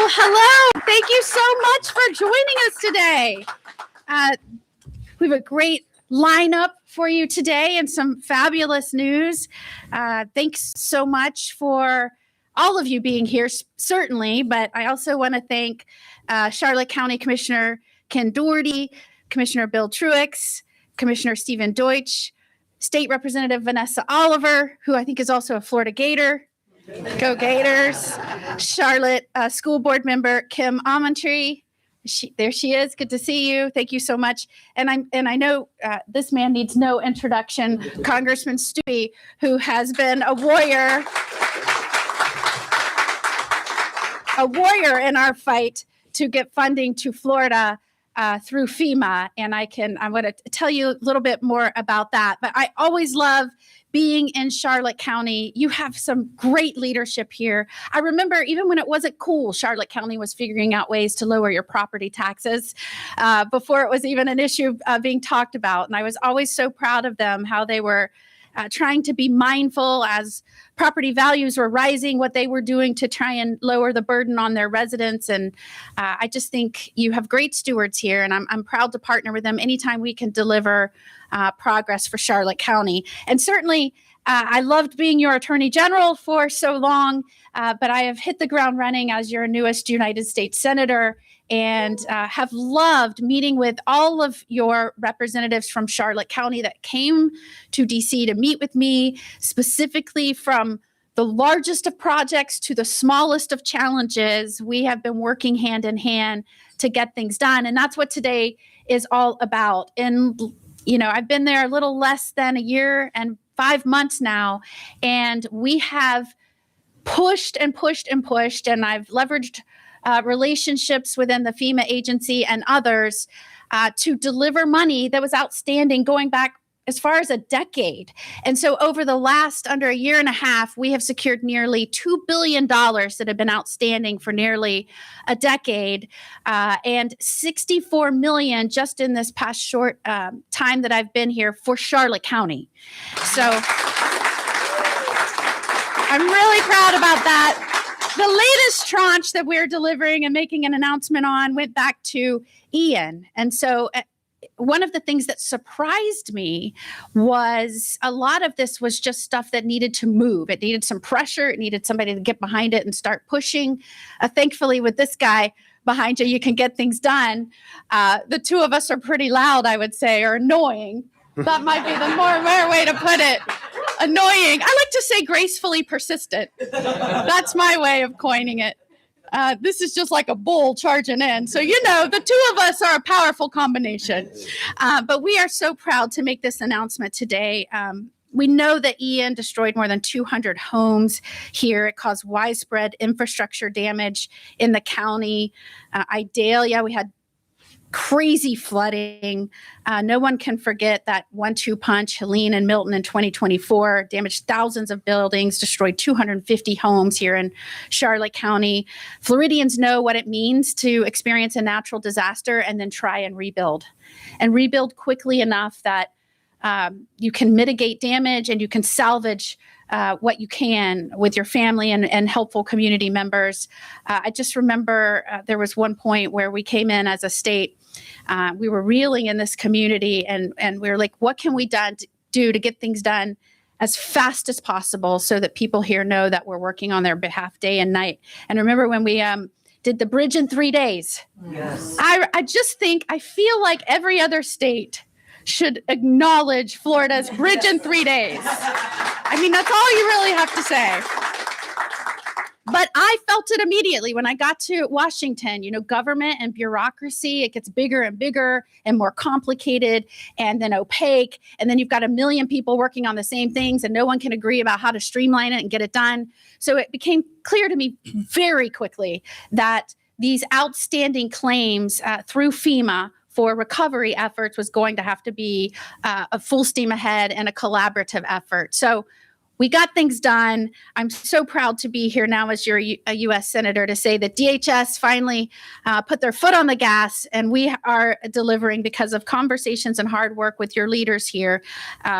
Well, hello. Thank you so much for joining us today. We have a great lineup for you today and some fabulous news. Thanks so much for all of you being here, certainly, but I also want to thank Charlotte County Commissioner Ken Doherty, Commissioner Bill Truix, Commissioner Stephen Deutsch, State Representative Vanessa Oliver, who I think is also a Florida Gator. Go Gators. Charlotte School Board Member Kim Amontree. There she is. Good to see you. Thank you so much. And I know this man needs no introduction, Congressman Stewie, who has been a warrior in our fight to get funding to Florida through FEMA. And I'm going to tell you a little bit more about that. But I always love being in Charlotte County. You have some great leadership here. I remember even when it wasn't cool, Charlotte County was figuring out ways to lower your property taxes before it was even an issue being talked about. And I was always so proud of them, how they were trying to be mindful as property values were rising, what they were doing to try and lower the burden on their residents. And I just think you have great stewards here, and I'm proud to partner with them anytime we can deliver progress for Charlotte County. And certainly, I loved being your Attorney General for so long, but I have hit the ground running as your newest United States Senator, and have loved meeting with all of your representatives from Charlotte County that came to DC to meet with me, specifically from the largest of projects to the smallest of challenges. We have been working hand in hand to get things done, and that's what today is all about. And I've been there a little less than a year and 5 months now, and we have pushed and pushed and pushed, and I've leveraged relationships within the FEMA agency and others to deliver money that was outstanding going back as far as a decade. And so over the last under a year and a half, we have secured nearly $2 billion that have been outstanding for nearly a decade, and $64 million just in this past short time that I've been here for Charlotte County. So I'm really proud about that. The latest tranche that we're delivering and making an announcement on went back to Ian. And so one of the things that surprised me was a lot of this was just stuff that needed to move. It needed some pressure. It needed somebody to get behind it and start pushing. Thankfully, with this guy behind you, you can get things done. The two of us are pretty loud, I would say, or annoying. That might be the more rare way to put it. Annoying. I like to say gracefully persistent. That's my way of coining it. This is just like a bull charging in. So, the two of us are a powerful combination. But we are so proud to make this announcement today. We know that Ian destroyed more than 200 homes here. It caused widespread infrastructure damage in the county. Idalia, we had crazy flooding. No one can forget that 1-2 punch, Helene and Milton in 2024, damaged thousands of buildings, destroyed 250 homes here in Charlotte County. Floridians know what it means to experience a natural disaster and then try and rebuild quickly enough that you can mitigate damage and you can salvage what you can with your family and helpful community members. I just remember there was one point where we came in as a state. We were reeling in this community, and we were like, what can we do to get things done as fast as possible so that people here know that we're working on their behalf day and night. And remember when we did the bridge in 3 days? Yes. I feel like every other state should acknowledge Florida's bridge in 3 days. I mean, that's all you really have to say. But I felt it immediately when I got to Washington. Government and bureaucracy, it gets bigger and bigger and more complicated and then opaque. And then you've got a million people working on the same things and no one can agree about how to streamline it and get it done. So it became clear to me very quickly that these outstanding claims through FEMA for recovery efforts was going to have to be a full steam ahead and a collaborative effort. So we got things done. I'm so proud to be here now as your a U.S. Senator to say that DHS finally put their foot on the gas, and we are delivering because of conversations and hard work with your leaders here.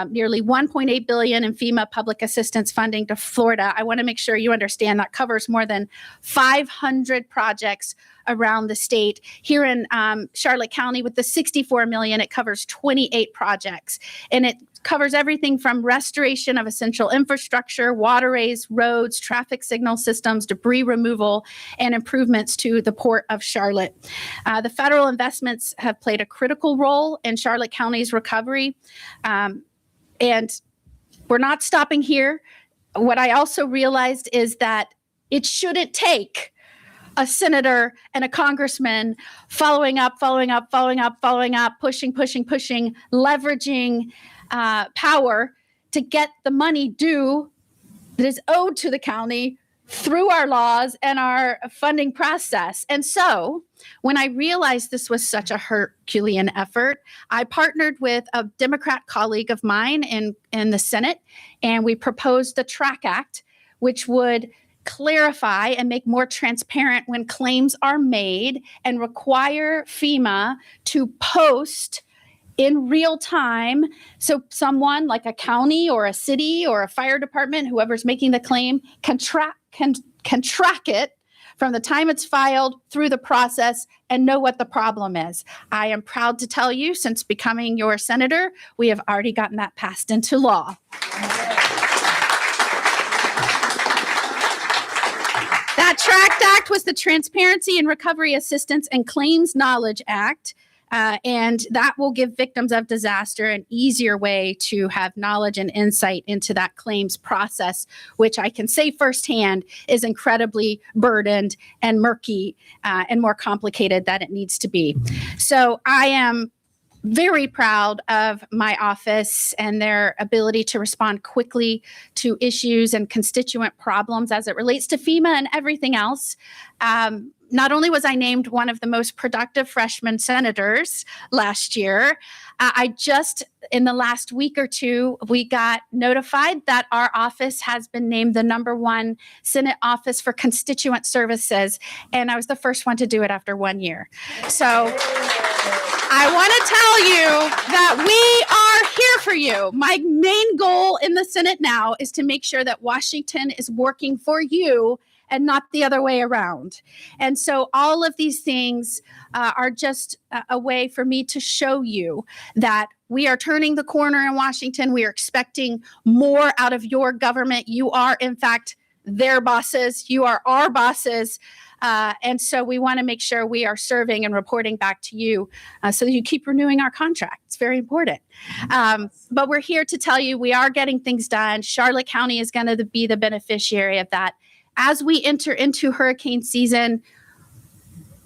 Nearly $1.8 billion in FEMA public assistance funding to Florida. I want to make sure you understand that covers more than 500 projects around the state. Here in Charlotte County with the $64 million, it covers 28 projects, and it covers everything from restoration of essential infrastructure, waterways, roads, traffic signal systems, debris removal, and improvements to the Port of Charlotte. The federal investments have played a critical role in Charlotte County's recovery, and we're not stopping here. What I also realized is that it shouldn't take a senator and a congressman following up, pushing, leveraging power to get the money due that is owed to the county through our laws and our funding process. And so when I realized this was such a Herculean effort, I partnered with a Democrat colleague of mine in the Senate, and we proposed the TRACK Act, which would clarify and make more transparent when claims are made and require FEMA to post in real time. So someone like a county or a city or a fire department, whoever's making the claim, can track it from the time it's filed through the process and know what the problem is. I am proud to tell you, since becoming your senator, we have already gotten that passed into law. That TRACK Act was the Transparency and Recovery Assistance and Claims Knowledge Act. And that will give victims of disaster an easier way to have knowledge and insight into that claims process, which I can say firsthand is incredibly burdened and murky and more complicated than it needs to be. So I am very proud of my office and their ability to respond quickly to issues and constituent problems as it relates to FEMA and everything else. Not only was I named one of the most productive freshman senators last year, I just, in the last week or two, we got notified that our office has been named the #1 Senate office for constituent services. And I was the first one to do it after 1 year. So I want to tell you that we are here for you. My main goal in the Senate now is to make sure that Washington is working for you and not the other way around. And so all of these things are just a way for me to show you that we are turning the corner in Washington. We are expecting more out of your government. You are, in fact, their bosses. You are our bosses. And so we want to make sure we are serving and reporting back to you so that you keep renewing our contract. It's very important. But we're here to tell you we are getting things done. Charlotte County is going to be the beneficiary of that. As we enter into hurricane season,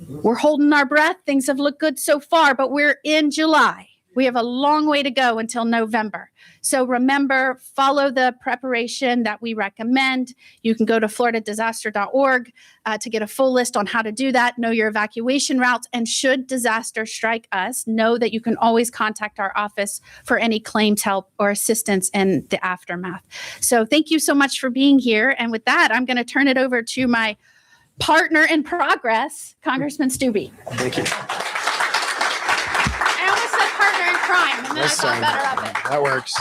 we're holding our breath. Things have looked good so far, but we're in July. We have a long way to go until November. So remember, follow the preparation that we recommend. You can go to floridadisaster.org to get a full list on how to do that. Know your evacuation routes. And should disaster strike us, know that you can always contact our office for any claims help or assistance in the aftermath. So thank you so much for being here. And with that, I'm going to turn it over to my partner in progress, Congressman Stubbe. Thank you. And then I thought better of it. That works.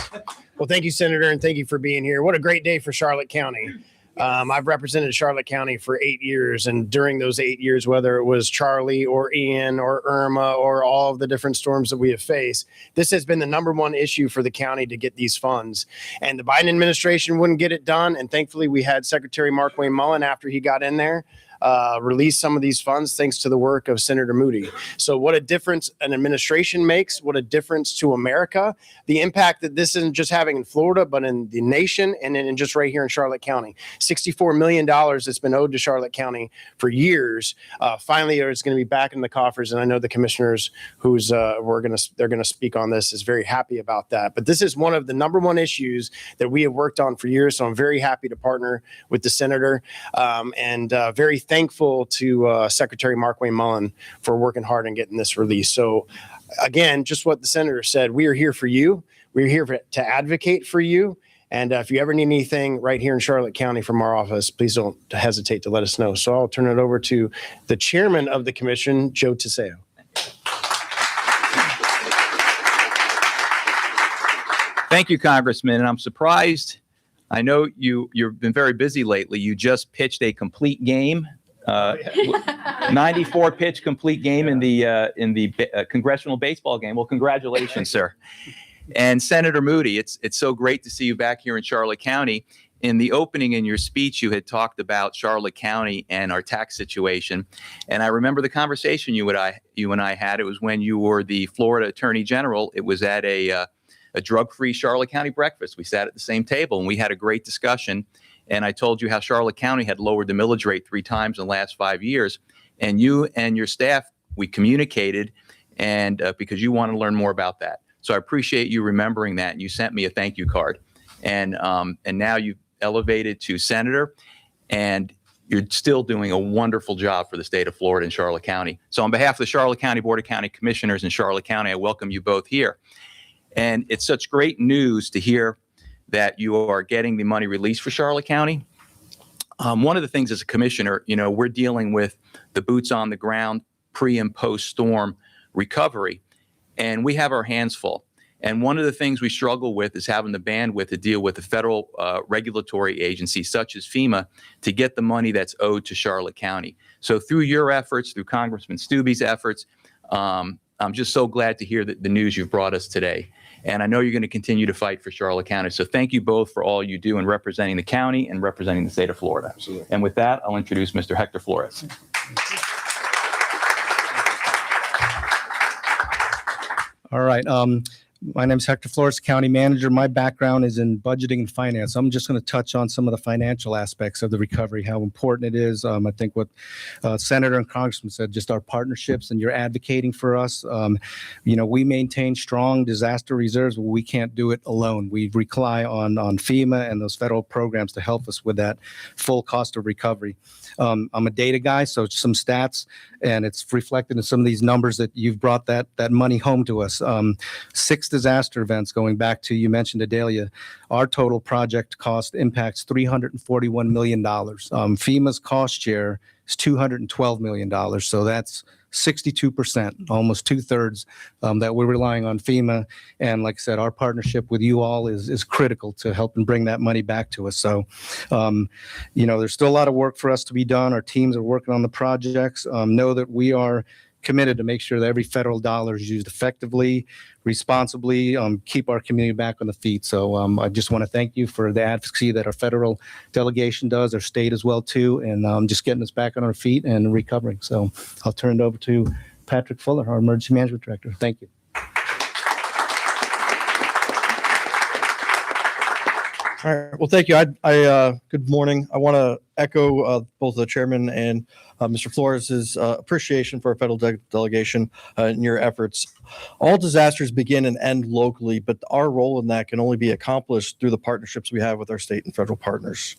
Well, thank you, Senator, and thank you for being here. What a great day for Charlotte County. I've represented Charlotte County for 8 years, and during those 8 years, whether it was Charlie or Ian or Irma or all of the different storms that we have faced, this has been the #1 issue for the county to get these funds. And the Biden administration wouldn't get it done, and thankfully we had Secretary Mark Wayne Mullen, after he got in there, release some of these funds thanks to the work of Senator Moody. So what a difference an administration makes, what a difference to America, the impact that this isn't just having in Florida, but in the nation and in just right here in Charlotte County. $64 million that's been owed to Charlotte County for years. Finally, it's going to be back in the coffers. And I know the commissioners they're going to speak on this is very happy about that. But this is one of the #1 issues that we have worked on for years. So I'm very happy to partner with the senator and very thankful to Secretary Mark Wayne Mullen for working hard and getting this released. So again, just what the senator said, we are here for you. We're here to advocate for you. And if you ever need anything right here in Charlotte County from our office, please don't hesitate to let us know. So I'll turn it over to the chairman of the commission, Joe Tiseo. Thank you, Congressman. And I'm surprised. I know you've been very busy lately. You just pitched a complete game, 94 pitch complete game in the congressional baseball game. Well, congratulations, sir. And Senator Moody, it's so great to see you back here in Charlotte County. In the opening in your speech, you had talked about Charlotte County and our tax situation. And I remember the conversation you and I had. It was when you were the Florida Attorney General. It was at a drug-free Charlotte County breakfast. We sat at the same table and we had a great discussion. And I told you how Charlotte County had lowered the millage rate 3 times in the last 5 years. And you and your staff, we communicated, and because you want to learn more about that. So I appreciate you remembering that. And you sent me a thank you card. And now you've elevated to senator, and you're still doing a wonderful job for the state of Florida and Charlotte County. So on behalf of the Charlotte County Board of County Commissioners in Charlotte County, I welcome you both here. And it's such great news to hear that you are getting the money released for Charlotte County. One of the things as a commissioner, we're dealing with the boots on the ground, pre and post storm recovery, and we have our hands full. And one of the things we struggle with is having the bandwidth to deal with the federal regulatory agencies such as FEMA to get the money that's owed to Charlotte County. So through your efforts, through Congressman Stubbe's efforts, I'm just so glad to hear the news you've brought us today. And I know you're going to continue to fight for Charlotte County. So thank you both for all you do in representing the county and representing the state of Florida. Absolutely. And with that, I'll introduce Mr. Hector Flores. All right. My name is Hector Flores, County Manager. My background is in budgeting and finance. I'm just going to touch on some of the financial aspects of the recovery, how important it is. I think what Senator and Congressman said, just our partnerships and you're advocating for us. We maintain strong disaster reserves, but we can't do it alone. We rely on FEMA and those federal programs to help us with that full cost of recovery. I'm a data guy, so some stats, and it's reflected in some of these numbers that you've brought that money home to us. 6 disaster events going back to, you mentioned Adelia. Our total project cost impacts $341 million. FEMA's cost share is $212 million. So that's 62%, almost 2/3 that we're relying on FEMA. And like I said, our partnership with you all is critical to helping bring that money back to us. So, there's still a lot of work for us to be done. Our teams are working on the projects. Know that we are committed to make sure that every federal dollar is used effectively, responsibly, keep our community back on the feet. So I just want to thank you for the advocacy that our federal delegation does, our state as well too, and just getting us back on our feet and recovering. So I'll turn it over to Patrick Fuller, our Emergency Management Director. Thank you. All right. Well, thank you. Good morning. I want to echo both the chairman and Mr. Flores' appreciation for our federal delegation and your efforts. All disasters begin and end locally, but our role in that can only be accomplished through the partnerships we have with our state and federal partners.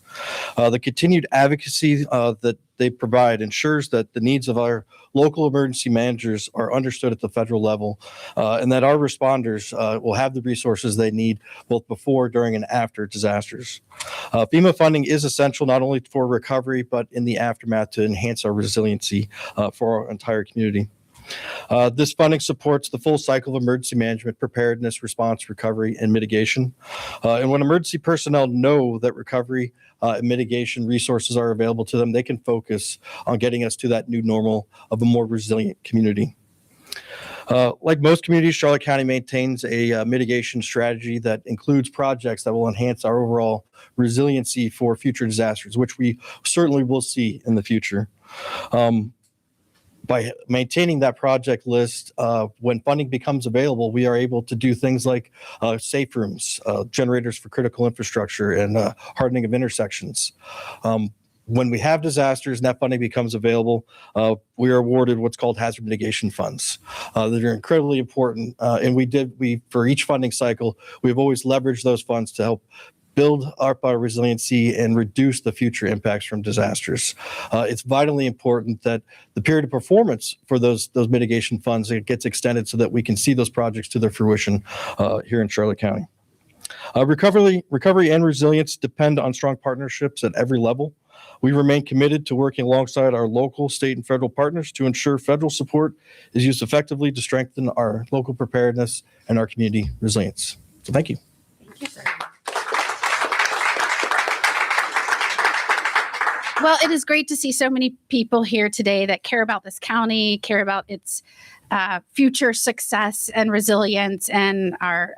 The continued advocacy that they provide ensures that the needs of our local emergency managers are understood at the federal level, and that our responders will have the resources they need both before, during, and after disasters. FEMA funding is essential not only for recovery, but in the aftermath to enhance our resiliency for our entire community. This funding supports the full cycle of emergency management, preparedness, response, recovery, and mitigation. And when emergency personnel know that recovery and mitigation resources are available to them, they can focus on getting us to that new normal of a more resilient community. Like most communities, Charlotte County maintains a mitigation strategy that includes projects that will enhance our overall resiliency for future disasters, which we certainly will see in the future. By maintaining that project list, when funding becomes available, we are able to do things like safe rooms, generators for critical infrastructure, and hardening of intersections. When we have disasters and that funding becomes available, we are awarded what's called hazard mitigation funds that are incredibly important. And we for each funding cycle, we've always leveraged those funds to help build up our resiliency and reduce the future impacts from disasters. It's vitally important that the period of performance for those mitigation funds, it gets extended so that we can see those projects to their fruition here in Charlotte County. Recovery and resilience depend on strong partnerships at every level. We remain committed to working alongside our local, state, and federal partners to ensure federal support is used effectively to strengthen our local preparedness and our community resilience. So thank you. Well, it is great to see so many people here today that care about this county, care about its future success and resilience, and are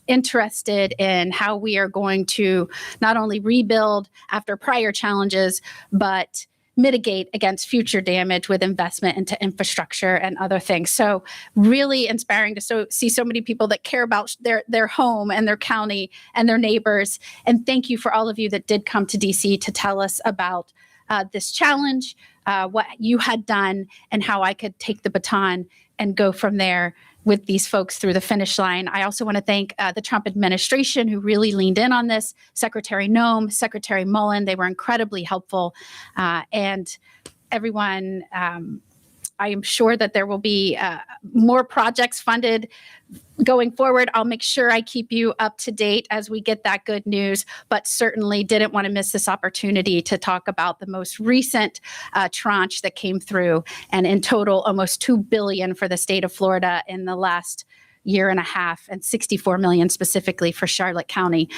interested in how we are going to not only rebuild after prior challenges, but mitigate against future damage with investment into infrastructure and other things. So really inspiring to see so many people that care about their home and their county and their neighbors. And thank you for all of you that did come to DC to tell us about this challenge, what you had done, and how I could take the baton and go from there with these folks through the finish line. I also want to thank the Trump administration, who really leaned in on this. Secretary Noem, Secretary Mullen, they were incredibly helpful. And everyone, I am sure that there will be more projects funded going forward. I'll make sure I keep you up to date as we get that good news, but certainly didn't want to miss this opportunity to talk about the most recent tranche that came through. And in total, almost $2 billion for the state of Florida in the last year and a half, and $64 million specifically for Charlotte County.